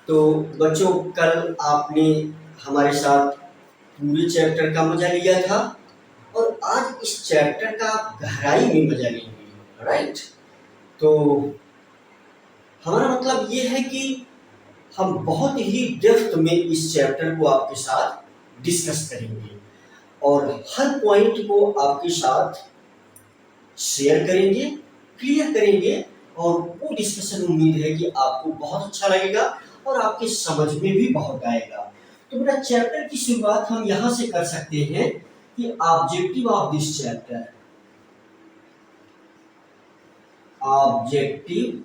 तो बच्चों, कल आपने हमारे साथ पूरे चैप्टर का मजा लिया था और आज इस चैप्टर का आप गहराई में मजा लेंगे, राइट। तो हमारा मतलब ये है कि हम बहुत ही डेप्थ में इस चैप्टर को आपके साथ डिस्कस करेंगे और हर पॉइंट को आपके साथ शेयर करेंगे, क्लियर करेंगे और वो डिस्कशन उम्मीद है कि आपको बहुत अच्छा लगेगा और आपके समझ में भी बहुत आएगा। तो बेटा, चैप्टर की शुरुआत हम यहाँ से कर सकते हैं कि objective of this chapter, objective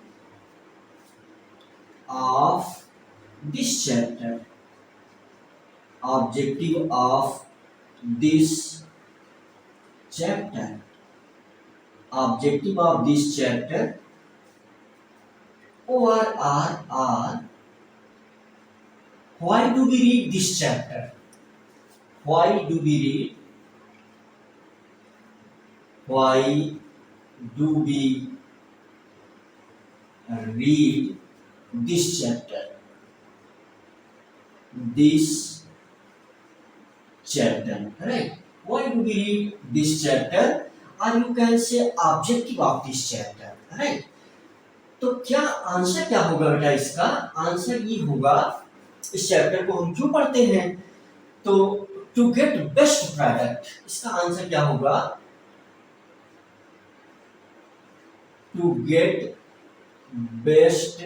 of this chapter, objective of this chapter, objective of this chapter are why do we read this chapter, why do we read this chapter, right? Why do we read this chapter, or you can say objective of this chapter, right? तो क्या answer क्या होगा बेटा? इसका answer ये होगा, इस chapter को हम क्यों पढ़ते हैं? तो टू गेट बेस्ट प्रोडक्ट, इसका आंसर क्या होगा? To get best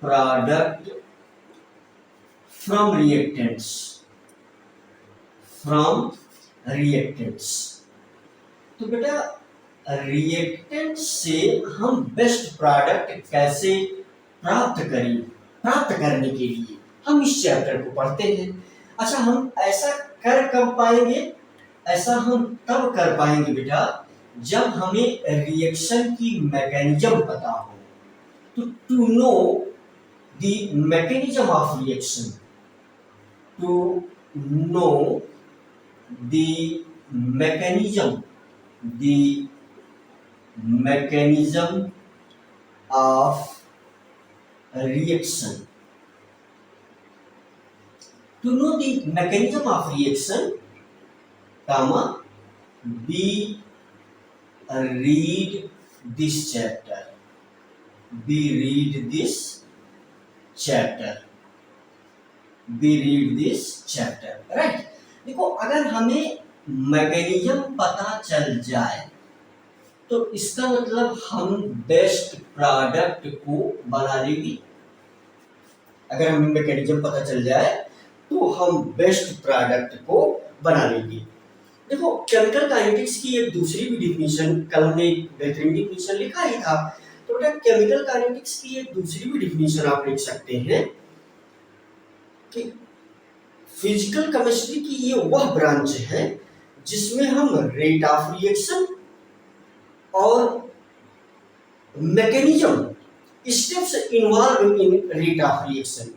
product from reactants, तो बेटा रिएक्टेंट से हम बेस्ट प्रोडक्ट कैसे प्राप्त करने के लिए हम इस चैप्टर को पढ़ते हैं। अच्छा, हम ऐसा कर कब पाएंगे? ऐसा हम तब कर पाएंगे बेटा जब हमें रिएक्शन की मैकेनिज्म पता हो। तो to know the mechanism of reaction, to know the mechanism of reaction, to know the mechanism of reaction, comma, we read this chapter, right? देखो, अगर हमें मैकेनिज्म पता चल जाए तो इसका मतलब हम बेस्ट प्रोडक्ट को बना लेंगे। अगर हमें मैकेनिज्म पता चल जाए तो हम बेस्ट प्रोडक्ट को बना लेंगे। देखो, केमिकल काइनेटिक्स की एक दूसरी भी डिफिनीशन, कल हमने एक बेहतरीन डिफिनीशन लिखा ही था, तो बेटा केमिकल काइनेटिक्स की एक दूसरी भी डिफिनीशन आप लिख सकते हैं कि फिजिकल केमिस्ट्री की ये वह ब्रांच है जिसमें हम रेट ऑफ रिएक्शन और mechanism, steps involve in rate of reaction,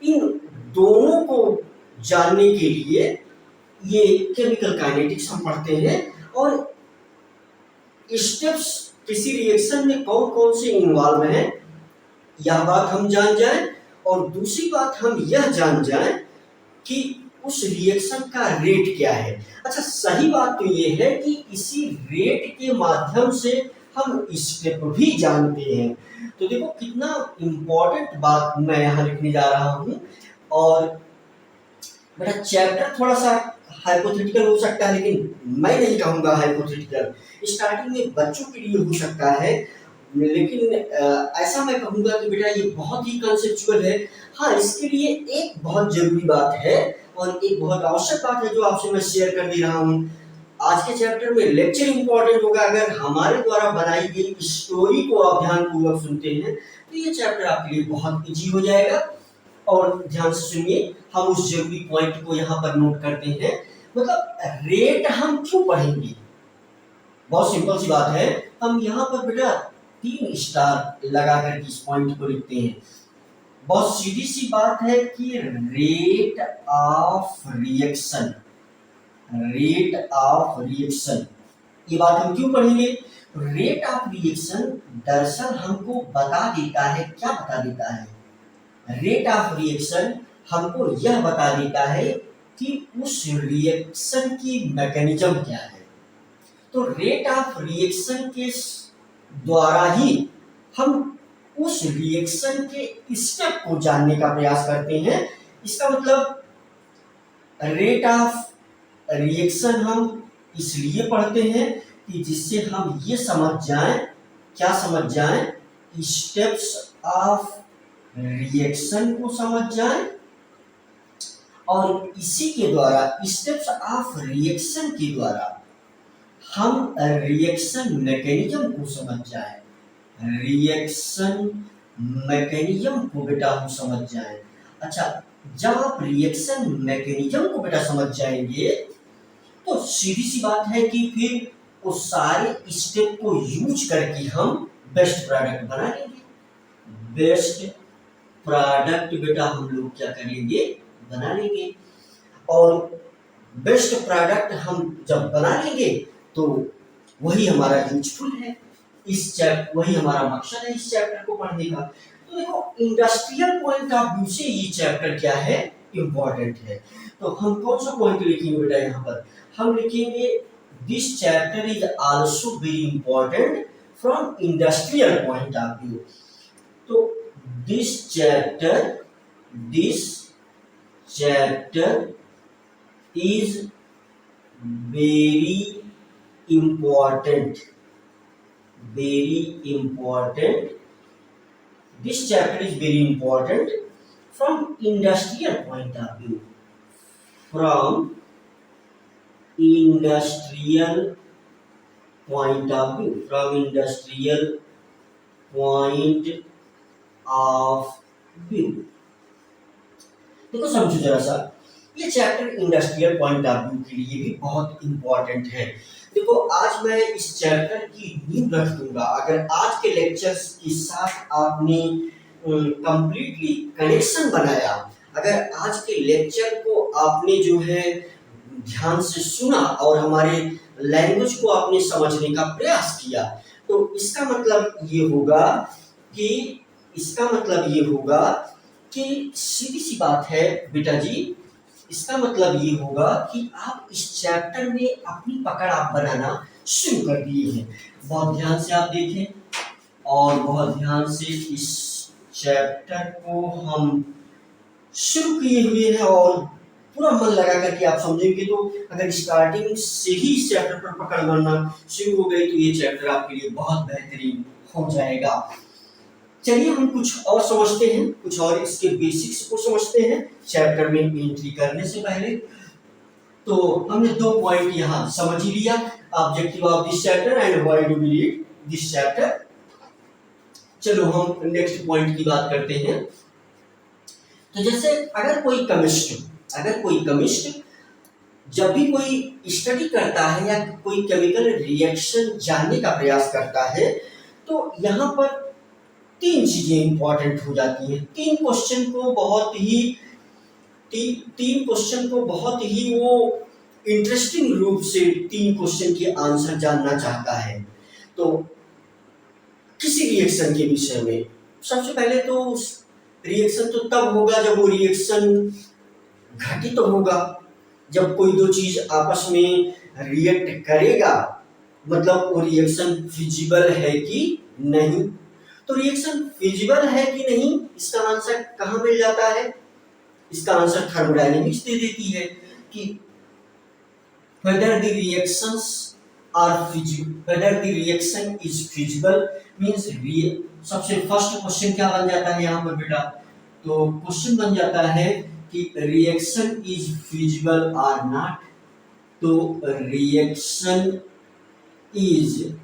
इन दोनों को जानने के लिए ये केमिकल काइनेटिक्स हम पढ़ते हैं। और स्टेप्स किसी रिएक्शन में कौन कौन से इन्वॉल्व हैं, यह बात हम जान जाएं और दूसरी बात हम यह जान जाएं कि उस रिएक्शन का रेट क्या है। अच्छा, सही बात तो ये है कि इसी रेट के माध्यम से हम स्टेप भी जानते हैं। तो देखो कितना इंपॉर्टेंट बात मैं यहाँ लिखने जा रहा हूँ। और बेटा चैप्टर थोड़ा सा हाइपोथेटिकल हो सकता है, लेकिन मैं नहीं कहूँगा हाइपोथेटिकल, स्टार्टिंग में बच्चों के लिए हो सकता है, लेकिन ऐसा मैं कहूँगा कि बेटा ये बहुत ही कंसेप्चुअल है। हाँ, इसके लिए एक बहुत जरूरी बात है और एक बहुत आवश्यक बात है जो आपसे मैं शेयर कर दे रहा हूँ। आज के चैप्टर में लेक्चर इंपॉर्टेंट होगा। अगर हमारे द्वारा बनाई गई स्टोरी को आप ध्यानपूर्वक सुनते हैं तो ये चैप्टर आपके लिए बहुत इजी हो जाएगा। और ध्यान से सुनिए, हम उस जरूरी पॉइंट को यहाँ पर नोट करते हैं। मतलब रेट हम क्यों पढ़ेंगे? बहुत सिंपल सी बात है, हम यहाँ पर बेटा 3 स्टार लगाकर इस पॉइंट को लिखते हैं। बहुत सीधी सी बात है कि रेट ऑफ रिएक्शन, ये बात हम क्यों पढ़ेंगे? रेट ऑफ रिएक्शन दरअसल हमको बता देता है, क्या बता देता है? रेट ऑफ रिएक्शन हमको यह बता देता है कि उस रिएक्शन की मैकेनिज्म क्या है। तो रेट ऑफ रिएक्शन के द्वारा ही हम उस रिएक्शन के स्टेप को जानने का प्रयास करते हैं। इसका मतलब रेट ऑफ रिएक्शन हम इसलिए पढ़ते हैं कि जिससे हम ये समझ जाएं, क्या समझ जाएं, स्टेप्स ऑफ रिएक्शन को समझ जाएं और इसी के द्वारा स्टेप्स ऑफ रिएक्शन के द्वारा हम रिएक्शन मैकेनिज्म को समझ जाएं। रिएक्शन मैकेनिज्म को बेटा हम समझ जाएं। अच्छा, जब आप रिएक्शन मैकेनिज्म को बेटा समझ जाएंगे तो सीधी सी बात है कि फिर वो सारे स्टेप को यूज करके हम बेस्ट प्रोडक्ट बना लेंगे। बेस्ट प्रोडक्ट बेटा हम लोग क्या करेंगे, बना लेंगे। और बेस्ट प्रोडक्ट हम जब बना लेंगे तो वही हमारा यूजफुल है, वही हमारा मकसद है इस चैप्टर को पढ़ने का। तो देखो, इंडस्ट्रियल पॉइंट ऑफ व्यू से ये चैप्टर क्या है, इम्पोर्टेंट है। तो हम कौन सा पॉइंट लिखेंगे बेटा, यहाँ पर हम लिखेंगे this chapter is also very important from industrial point of view. तो this chapter is very important this chapter is very important from industrial point of view, from industrial point of view। देखो समझो जरा सा, ये chapter industrial point of view के लिए भी बहुत इंपॉर्टेंट है। देखो, आज मैं इस चैप्टर की नींव रख दूंगा। अगर आज के लेक्चर्स के साथ आपने कंप्लीटली कनेक्शन बनाया, अगर आज के लेक्चर को आपने जो है ध्यान से सुना और हमारे लैंग्वेज को आपने समझने का प्रयास किया, तो इसका मतलब ये होगा कि सीधी सी बात है बेटा जी, इसका मतलब ये होगा कि आप इस चैप्टर में अपनी पकड़ आप बनाना शुरू कर दिए हैं। बहुत ध्यान से आप देखें और बहुत ध्यान से इस चैप्टर को हम शुरू किए हुए हैं और पूरा मन लगा करके आप समझेंगे तो अगर स्टार्टिंग से ही इस चैप्टर पर पकड़ बनना शुरू हो गई तो ये चैप्टर आपके लिए बहुत बेहतरीन हो जाएगा। चलिए हम कुछ और समझते हैं, कुछ और इसके बेसिक्स को समझते हैं चैप्टर में एंट्री करने से पहले। तो हमने 2 पॉइंट यहाँ समझ ही लिया, objective of this chapter and why do we read this chapter. चलो हम नेक्स्ट पॉइंट की बात करते हैं। तो जैसे अगर कोई केमिस्ट जब भी कोई स्टडी करता है या कोई केमिकल रिएक्शन जानने का प्रयास करता है तो यहाँ पर 3 चीजें इंपॉर्टेंट हो जाती हैं। 3 क्वेश्चन को बहुत ही वो इंटरेस्टिंग रूप से 3 क्वेश्चन के आंसर जानना चाहता है। तो किसी रिएक्शन के विषय में सबसे पहले तो रिएक्शन तो तब होगा जब वो रिएक्शन घटित होगा, जब कोई 2 चीज आपस में रिएक्ट करेगा, मतलब वो रिएक्शन फिजिबल है कि नहीं। तो रिएक्शन फिजिबल है कि नहीं, इसका आंसर कहाँ मिल जाता है, इसका आंसर थर्मोडायनेमिक्स दे देती है कि whether the reaction is feasible means सबसे फर्स्ट क्वेश्चन क्या बन जाता है यहाँ पर बेटा, तो क्वेश्चन बन जाता है कि रिएक्शन इज फिजिबल और नॉट। तो रिएक्शन इज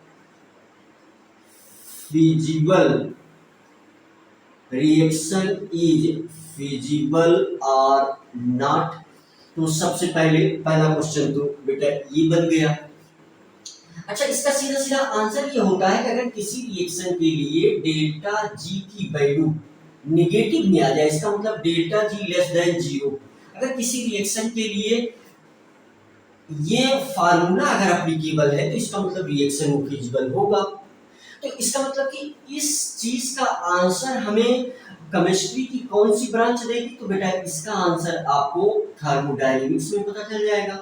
फिजिबल और नॉट। तो सबसे पहला क्वेश्चन तो बेटा ये बन गया। अच्छा, इसका सीधा सीधा आंसर ये होता है कि अगर किसी रिएक्शन के लिए डेल्टा जी की वैल्यू नेगेटिव में आ जाए, इसका मतलब डेल्टा जी लेस देन 0, अगर किसी रिएक्शन के लिए ये फार्मूला अगर एप्लीकेबल है तो इसका मतलब रिएक्शन फिजिबल होगा। तो इसका मतलब कि इस चीज का आंसर हमें केमिस्ट्री की कौन सी ब्रांच देगी, तो बेटा इसका आंसर आपको थर्मोडायनेमिक्स में पता चल जाएगा,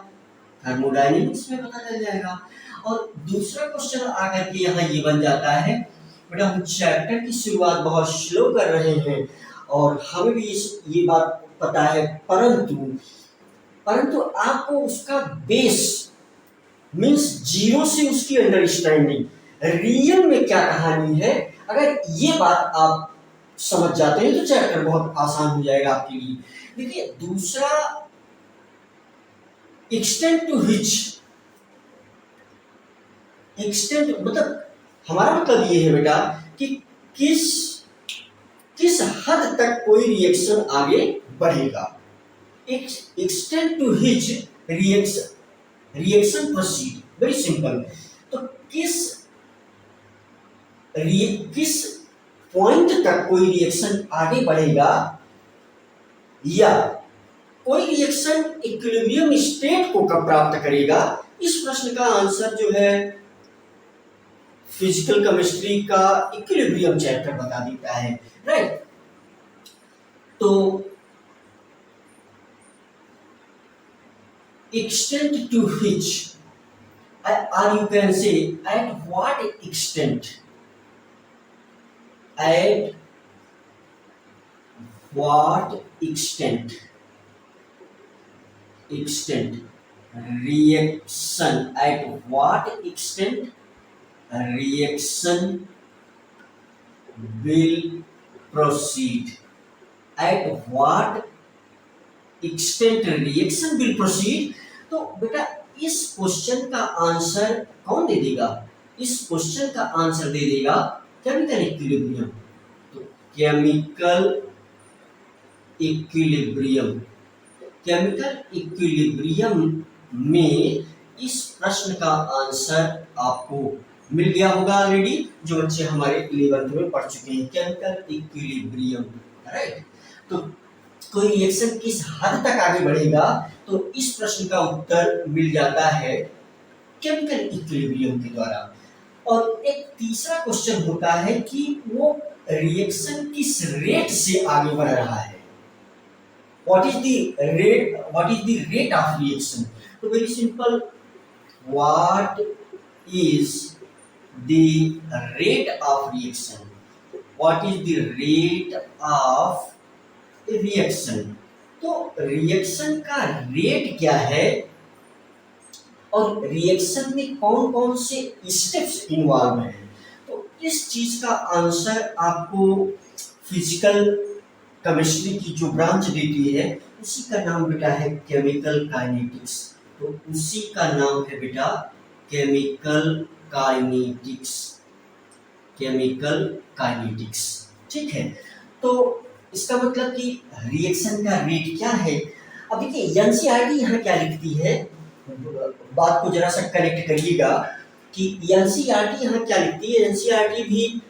थर्मोडायनेमिक्स में पता चल जाएगा। और दूसरा क्वेश्चन आकर के यहाँ ये बन जाता है, बेटा हम चैप्टर की शुरुआत बहुत स्लो कर रहे हैं और हमें भी ये बात पता है, परंतु आपको उसका बेस मीन्स जीरो से उसकी अंडरस्टैंडिंग, रियल में क्या कहानी है, अगर ये बात आप समझ जाते हैं तो चैप्टर बहुत आसान हो जाएगा आपके लिए। देखिए दूसरा, एक्सटेंट टू विच, एक्सटेंट मतलब हमारा मतलब ये है बेटा कि किस हद तक कोई रिएक्शन आगे बढ़ेगा, extent to which reaction proceed, very simple. तो किस पॉइंट तक कोई रिएक्शन आगे बढ़ेगा या कोई रिएक्शन इक्विलिब्रियम स्टेट को कब प्राप्त करेगा, इस प्रश्न का आंसर जो है फिजिकल केमिस्ट्री का इक्विलिब्रियम चैप्टर बता देता है, राइट। तो extent to which, or you can say at what extent, at what extent reaction, at what extent reaction will proceed, at what extent reaction will proceed। तो बेटा इस question का answer कौन दे देगा, इस क्वेश्चन का आंसर दे देगा केमिकल इक्विलिब्रियम। तो केमिकल इक्विलिब्रियम, केमिकल इक्विलिब्रियम में इस प्रश्न का आंसर आपको मिल गया होगा ऑलरेडी, जो बच्चे हमारे 11th में पढ़ चुके हैं, केमिकल इक्विलिब्रियम, राइट। तो कोई रिएक्शन किस हद तक आगे बढ़ेगा, तो इस प्रश्न का उत्तर मिल जाता है केमिकल इक्विलिब्रियम के द्वारा। और एक तीसरा क्वेश्चन होता है कि वो रिएक्शन किस रेट से आगे बढ़ रहा है, what is the rate of reaction. तो very simple, what is the rate of reaction, what is the rate of reaction. तो रिएक्शन का रेट क्या है और रिएक्शन में कौन कौन से स्टेप्स इन्वॉल्व हैं, तो इस चीज का आंसर आपको फिजिकल केमिस्ट्री की जो ब्रांच देती है उसी का नाम बेटा है केमिकल काइनेटिक्स। तो उसी का नाम है बेटा केमिकल काइनेटिक्स, केमिकल काइनेटिक्स, ठीक है। तो इसका मतलब कि रिएक्शन का रेट क्या है। अब देखिए एनसीईआरटी यहाँ क्या लिखती है, बात को जरा सा कनेक्ट करिएगा कि एनसीईआरटी यहाँ क्या लिखती है। एनसीईआरटी भी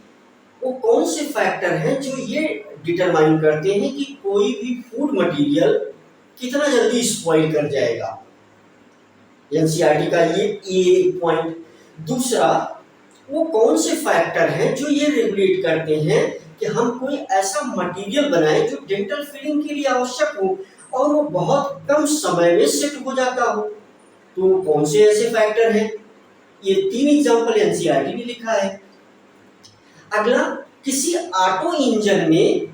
वो कौन से फैक्टर हैं जो ये डिटरमाइन करते हैं कि कोई भी फूड मटेरियल कितना जल्दी स्पॉइल कर जाएगा, एनसीईआरटी का ये एक पॉइंट। दूसरा, वो कौन से फैक्टर हैं जो ये रेगुलेट करते हैं कि हम कोई ऐसा मटेरियल बनाएं जो डेंटल फिलिंग के लिए आवश्यक हो और वो बहुत कम समय में सेट हो जाता हो, तो कौन से ऐसे फैक्टर हैं। ये 3 एग्जांपल एनसीईआरटी ने लिखा है। अगला, किसी ऑटो इंजन में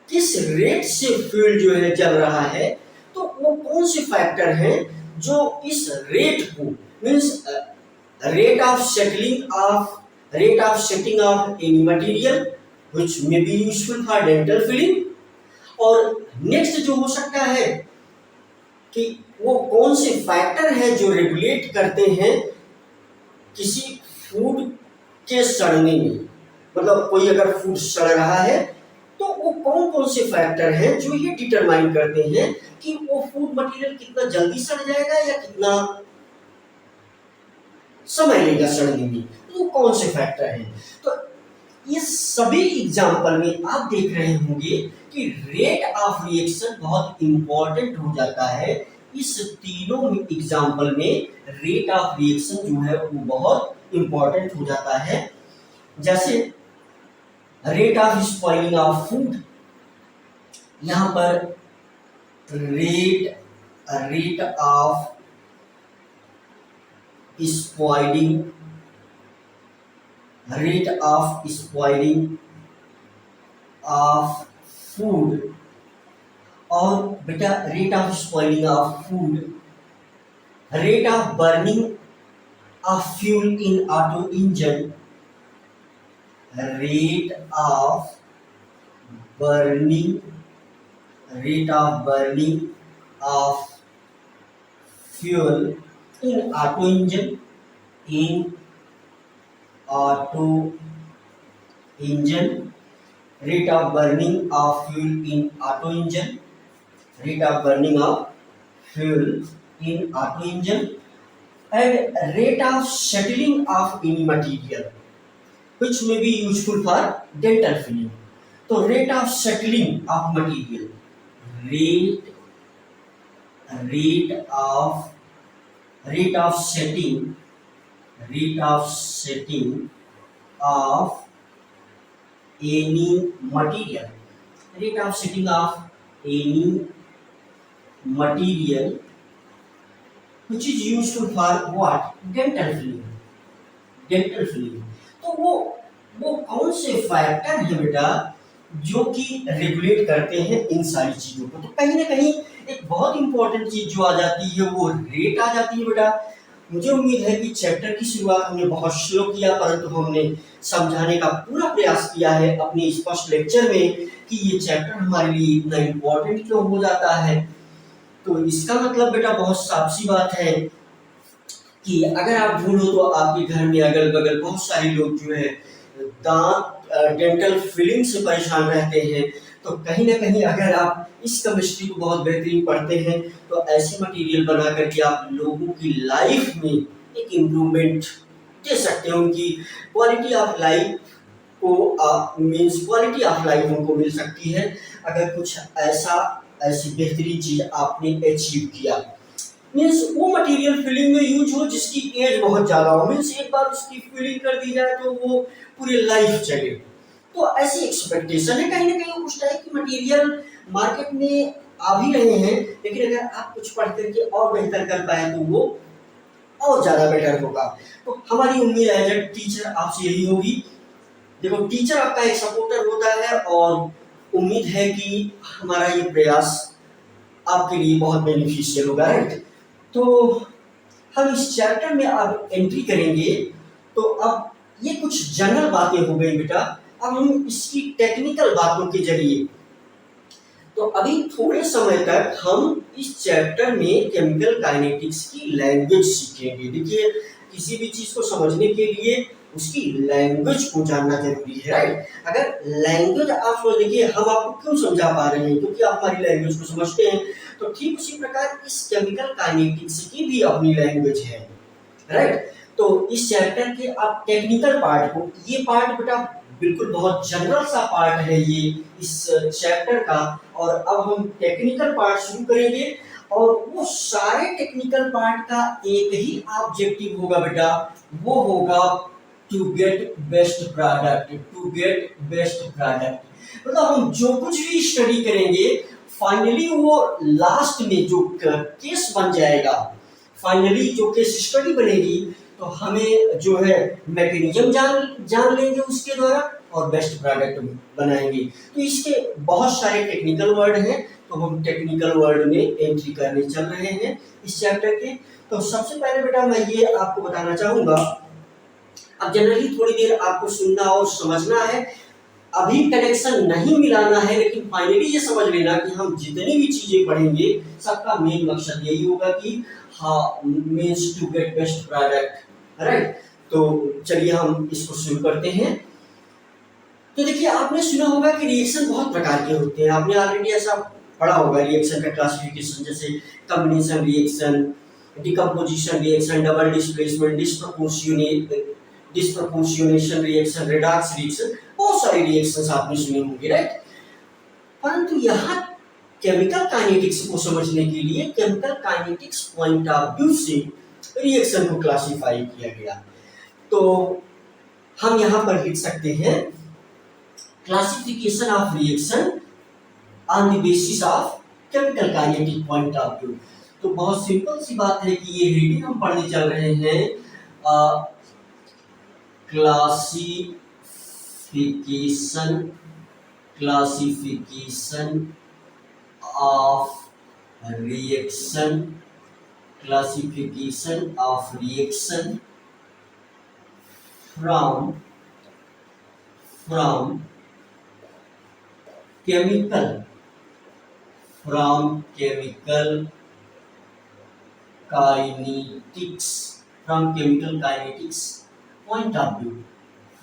किस रेट से फ्यूल जो है चल रहा है, तो वो कौन से फैक्टर हैं जो इस रेट को means rate of setting of any material which may be useful for dental filling। और नेक्स्ट जो हो सकता है कि वो कौन से फैक्टर है जो रेगुलेट करते हैं किसी फूड के सड़ने में, मतलब कोई अगर फूड सड़ रहा है तो वो कौन कौन से फैक्टर हैं जो ये डिटरमाइन करते हैं कि वो फूड मटेरियल कितना जल्दी सड़ जाएगा या कितना समय लेगा सड़ने में, तो कौन से फैक्टर हैं। तो इस सभी एग्जाम्पल में आप देख रहे होंगे कि रेट ऑफ रिएक्शन बहुत इंपॉर्टेंट हो जाता है। इस तीनों एग्जाम्पल में रेट ऑफ रिएक्शन जो है वो बहुत इंपॉर्टेंट हो जाता है। जैसे rate of spoiling of food, यहां पर rate rate of spoiling rate of spoiling of food, और बेटा rate of spoiling of food, rate of burning of fuel in auto engine, rate of burning of fuel in auto engine, rate of burning of fuel in auto engine, rate of burning of fuel in auto engine, and rate of settling of any material which may be useful for dental filling. तो rate of settling of material, rate of setting of any material, rate of setting of any material which is useful for what? Dental filling. तो वो कौन से factor है बेटा जो कि regulate करते हैं इन सारी चीजों को? तो कहीं ना कहीं एक बहुत इंपॉर्टेंट चीज जो आ जाती है वो रेट आ जाती है बेटा। मुझे उम्मीद है कि चैप्टर की शुरुआत हमने बहुत स्लो किया, परंतु हमने समझाने का पूरा प्रयास किया है अपने इस फर्स्ट लेक्चर में कि ये चैप्टर हमारे लिए इतना इम्पोर्टेंट क्यों हो जाता है। तो इसका मतलब बेटा बहुत साफ सी बात है कि अगर आप ढूंढो तो आपके घर में अगल बगल बहुत सारे लोग जो है दांत डेंटल फिलिंग से परेशान रहते हैं, तो कहीं ना कहीं अगर आप इस केमिस्ट्री को बहुत बेहतरीन पढ़ते हैं तो ऐसी मटेरियल बना करके आप लोगों की लाइफ में एक इम्प्रूवमेंट दे सकते हैं, उनकी क्वालिटी ऑफ लाइफ को क्वालिटी ऑफ लाइफ उनको मिल सकती है अगर कुछ ऐसी बेहतरीन चीज आपने अचीव किया। मीन्स वो मटेरियल फिलिंग में यूज हो जिसकी एज बहुत ज्यादा हो, मीन्स एक बार उसकी फिलिंग कर दी जाए तो वो पूरी लाइफ चले। तो ऐसी एक्सपेक्टेशन है कहीं ना कहीं उस टाइप की मटेरियल मार्केट में आ भी रहे हैं, लेकिन अगर आप कुछ पढ़ करके और बेहतर कर पाए तो वो और ज्यादा बेटर होगा। तो हमारी उम्मीद एज ए टीचर आपसे यही होगी। देखो टीचर आपका एक सपोर्टर होता है और उम्मीद है कि हमारा ये प्रयास आपके लिए बहुत बेनिफिशियल होगा, राइट। तो हम इस चैप्टर में अब एंट्री करेंगे। तो अब ये कुछ जनरल बातें हो गई बेटा, अब हम इसकी टेक्निकल बातों के जरिए, तो अभी थोड़े समय तक हम इस चैप्टर में केमिकल काइनेटिक्स की लैंग्वेज सीखेंगे। देखिए किसी भी चीज को समझने के लिए उसकी लैंग्वेज को जानना जरूरी है, राइट। अगर लैंग्वेज आप समझ, देखिए हम आपको क्यों समझा पा रहे हैं क्योंकि आप हमारी लैंग्वेज को समझते हैं, तो ठीक उसी प्रकार इस केमिकल काइनेटिक्स की भी अपनी लैंग्वेज है, राइट। तो इस चैप्टर के आप टेक्निकल पार्ट को, ये पार्ट बेटा बिल्कुल बहुत जनरल सा पार्ट है ये इस चैप्टर का, और अब हम टेक्निकल पार्ट शुरू करेंगे। और वो सारे टेक्निकल पार्ट का एक ही ऑब्जेक्टिव होगा बेटा, वो होगा टू गेट बेस्ट प्रोडक्ट, मतलब हम जो कुछ भी स्टडी करेंगे फाइनली वो लास्ट में जो केस बन जाएगा, फाइनली जो केस स्टडी बनेगी तो हमें जो है मैकेनिज्म जान लेंगे उसके द्वारा और बेस्ट प्रोडक्ट बनाएंगे। तो इसके बहुत सारे टेक्निकल वर्ड हैं, तो हम टेक्निकल वर्ड में एंट्री करने चल रहे हैं इस चैप्टर के। तो सबसे पहले बेटा मैं ये आपको बताना चाहूंगा, अब जनरली थोड़ी देर आपको सुनना और समझना है, अभी कनेक्शन नहीं मिलाना है, लेकिन फाइनली ये समझ लेना कि हम जितनी भी चीजें पढ़ेंगे सबका मेन मकसद यही होगा कि हाँ means to get best product, right. तो चलिए हम इसको शुरू करते हैं। तो देखिए आपने सुना होगा कि रिएक्शन बहुत प्रकार के होते हैं, आपने ऑलरेडी ऐसा पढ़ा होगा रिएक्शन का क्लासिफिकेशन, जैसे combination reaction, decomposition reaction, double displacement, disproportionation reaction, redox reaction, बहुत सारे रिएक्शंस आपने सुने होंगे, राइट। परंतु यहाँ केमिकल काइनेटिक्स को समझने के लिए chemical kinetics point of view से रिएक्शन को क्लासिफाई किया गया। तो हम यहां पर लिख सकते हैं classification of reaction on the basis of chemical kinetic point of view. तो बहुत सिंपल सी बात है कि ये हेडिंग हम पढ़ने चल रहे हैं classification of reaction from chemical kinetics point of view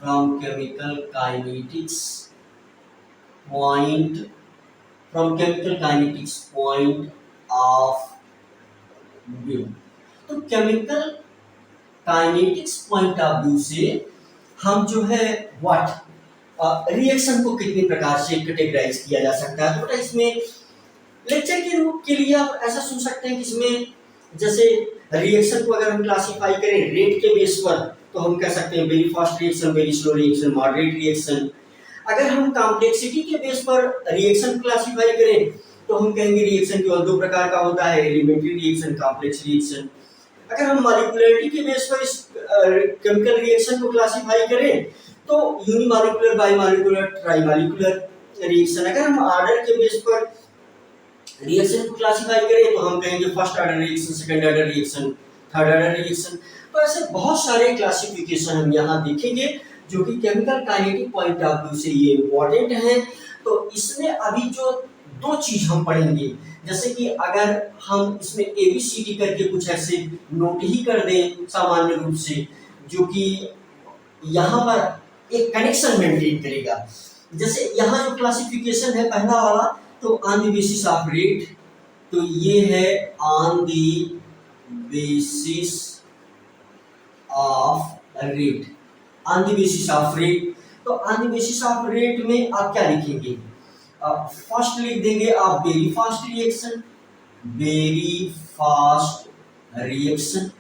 from chemical kinetics point of view। तो chemical kinetics point of view से हम जो है रिएक्शन को कितने प्रकार से कैटेगराइज किया जा सकता है। तो बेटा इसमें लेक्चर के रूप के लिए आप ऐसा सुन सकते हैं कि इसमें जैसे रिएक्शन को अगर हम क्लासिफाई करें रेट के बेस पर तो हम कह सकते हैं very fast reaction, very slow reaction, moderate reaction. अगर हम कॉम्प्लेक्सिटी के बेस पर रिएक्शन क्लासिफाई करें तो हम कहेंगे रिएक्शन केवल दो प्रकार का होता है, एलिमेंट्री रिएक्शन, कॉम्प्लेक्स रिएक्शन। अगर हम मॉलिक्यूलरिटी के बेस पर इस केमिकल रिएक्शन को क्लासिफाई करें तो यूनिमॉलिक्यूलर, बाइमॉलिक्यूलर, ट्राइमॉलिक्यूलर रिएक्शन। अगर हम ऑर्डर के बेस पर रिएक्शन को क्लासिफाई करें तो हम कहेंगे first order reaction, second order reaction, third order reaction. तो ऐसे बहुत सारे क्लासिफिकेशन हम यहाँ देखेंगे जो कि chemical kinetic point of view से ये इम्पोर्टेंट है। तो इसमें अभी जो दो चीज हम पढ़ेंगे, जैसे कि अगर हम इसमें ABCD करके कुछ ऐसे नोट ही कर दें सामान्य रूप से जो कि यहाँ पर एक कनेक्शन मेंटेन करेगा। जैसे यहाँ जो क्लासिफिकेशन है पहला वाला तो on the basis of rate, तो ये है on the basis of rate, on the basis of rate. तो on the basis of rate में आप क्या लिखेंगे, फर्स्ट लिख देंगे आप वेरी फास्ट रिएक्शन।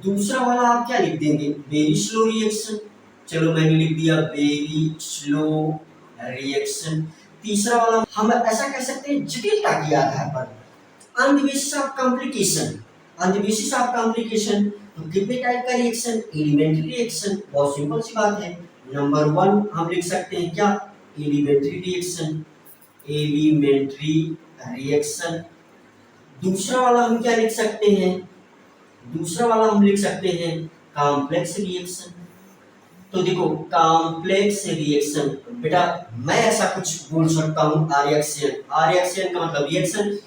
दूसरा वाला आप क्या लिख देंगे, वेरी स्लो रिएक्शन। चलो मैंने लिख दिया वेरी स्लो रिएक्शन। तीसरा वाला हम ऐसा कह सकते हैं जटिलता के आधार पर on the basis of complication. तो कितने टाइप का रिएक्शन, एलिमेंट्री रिएक्शन। बहुत सिंपल सी बात है, नंबर 1 हम लिख सकते हैं क्या, एलिमेंट्री रिएक्शन। दूसरा वाला हम क्या लिख सकते हैं, कॉम्प्लेक्स रिएक्शन। तो देखो कॉम्प्लेक्स रिएक्शन, बेटा मैं ऐसा कुछ बोल सकता हूं रिएक्शन का मतलब रिएक्शन।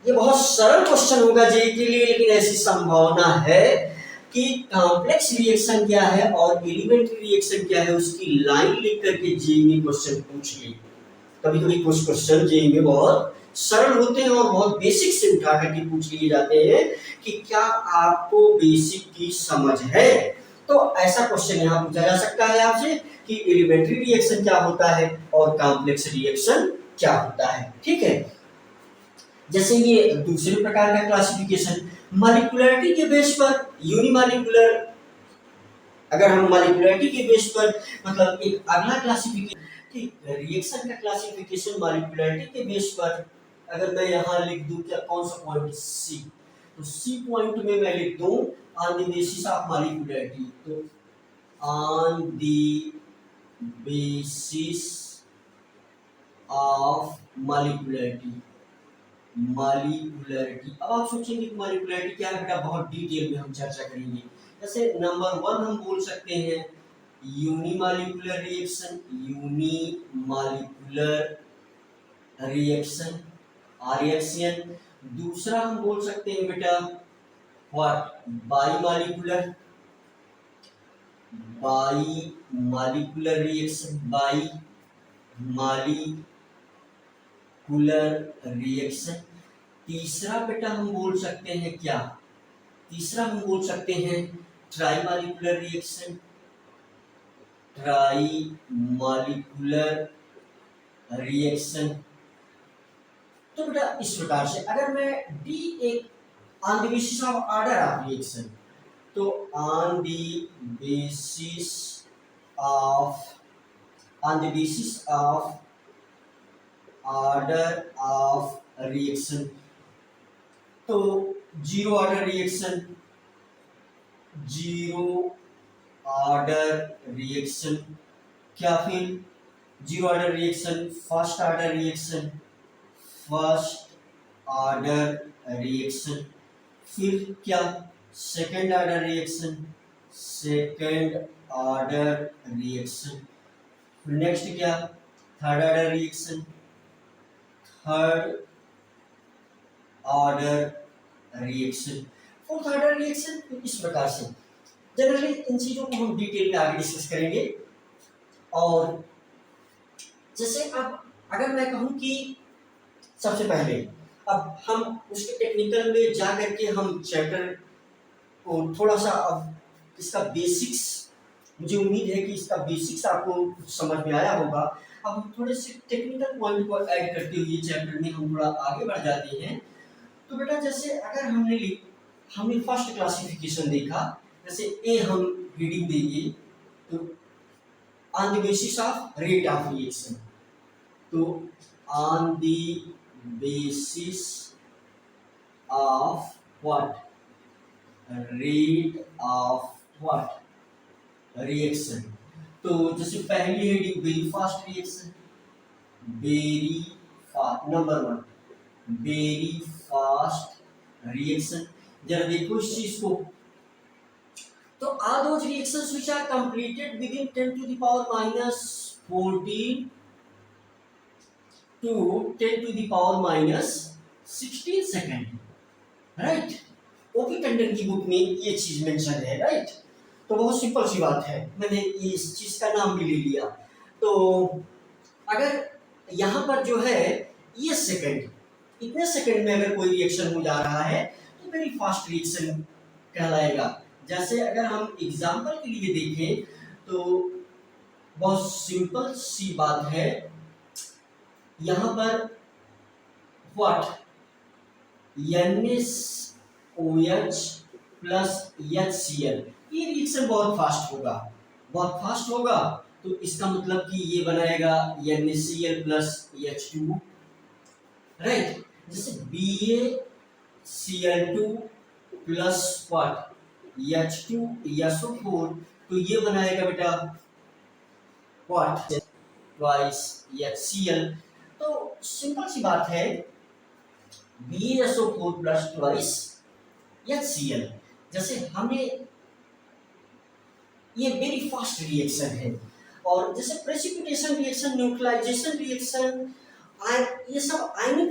ये बहुत सरल क्वेश्चन होगा जेईई के लिए, लेकिन ऐसी संभावना है कि कॉम्प्लेक्स रिएक्शन क्या है और एलिमेंट्री रिएक्शन क्या है उसकी लाइन लिख करके जेईई में क्वेश्चन पूछ ले। कभी कभी कुछ क्वेश्चन जेईई में बहुत सरल होते हैं और बहुत बेसिक से उठा करके पूछ लिए जाते हैं कि क्या आपको बेसिक की समझ है। तो ऐसा क्वेश्चन यहाँ पूछा जा सकता है आपसे कि एलिमेंट्री रिएक्शन क्या होता है और कॉम्प्लेक्स रिएक्शन क्या होता है। ठीक है, जैसे ये दूसरे प्रकार का क्लासिफिकेशन मॉलिक्यूलरिटी के बेस पर, यूनिमॉलिक्यूलर। अगर हम मॉलिक्यूलरिटी के बेस पर मतलब एक अगला क्लासिफिकेशन, ठीक, रिएक्शन का क्लासिफिकेशन मॉलिक्यूलरिटी के बेस पर अगर मैं यहाँ लिख दूं क्या, कौन सा पॉइंट, सी। तो सी पॉइंट में मैं लिख दूं on the basis of molecularity. तो on the basis of molecularity. अब आप सोचेंगे कि मॉलिक्यूलरिटी क्या है बेटा, बहुत डिटेल में हम चर्चा करेंगे। जैसे नंबर 1 हम बोल सकते हैं यूनिमॉलिक्यूलर रिएक्शन, दूसरा हम बोल सकते हैं बेटा व्हाट, बाइमॉलिक्यूलर रिएक्शन। तीसरा बेटा हम बोल सकते हैं क्या, हम बोल सकते हैं ट्राइमॉलिक्यूलर रिएक्शन। तो बेटा इस प्रकार से अगर मैं डी एक on the basis of order of reaction, तो तो on the basis of order of reaction, तो zero order reaction, zero order reaction क्या, फिर zero order reaction, first order reaction, first order reaction, फिर क्या, second order reaction, second order reaction, next क्या, third order reaction, third order reaction, fourth order reaction. इस प्रकार से generally in चीजों को हम डिटेल में आगे डिस्कस करेंगे। और जैसे अब अगर मैं कहूं कि सबसे पहले अब हम उसके टेक्निकल में जा करके हम चैप्टर को थोड़ा सा, अब इसका बेसिक्स, मुझे उम्मीद है कि इसका बेसिक्स आपको कुछ समझ में आया होगा। अब हम थोड़े से टेक्निकल पॉइंट को ऐड करते हुए चैप्टर में हम थोड़ा आगे बढ़ जाते हैं। तो बेटा जैसे अगर हमने फर्स्ट क्लासिफिकेशन देखा, जैसे ए हम रीडिंग देंगे तो on the basis of rate of reaction, तो on the basis of what, rate of what, reaction. तो जैसे पहली heading very fast reaction, very fast, number one very fast reaction. जरा देखो इस चीज को, तो are those reactions which are completed within 10 to the power minus 14 to 10 to the power minus 16 second, right. OP Tandon की book में ये चीज मेंशन है, राइट। तो बहुत सिंपल सी बात है, मैंने इस चीज का नाम भी ले लिया। तो अगर यहाँ पर जो है ये सेकेंड, इतने सेकेंड में अगर कोई रिएक्शन हो जा रहा है तो वेरी फास्ट रिएक्शन कहलाएगा। जैसे अगर हम एग्जाम्पल के लिए देखें तो बहुत सिंपल सी बात है, यहाँ पर व्हाट, NaOH प्लस HCl, ये रिएक्शन बहुत फास्ट होगा, बहुत फास्ट होगा। तो इसका मतलब कि ये बनाएगा NaCl प्लस H2, राइट। जैसे BaCl2 प्लस व्हाट, H2SO4, तो ये बनाएगा बेटा व्हाट, ट्वाइस HCl। तो सिंपल सी बात है, BaSO4 प्लस ट्वाइस HCl। जैसे हमें ये वेरी फास्ट रिएक्शन है। और जैसे प्रेसिपिटेशन रिएक्शन, न्यूट्रलाइजेशन रिएक्शन, ये सब आयनिक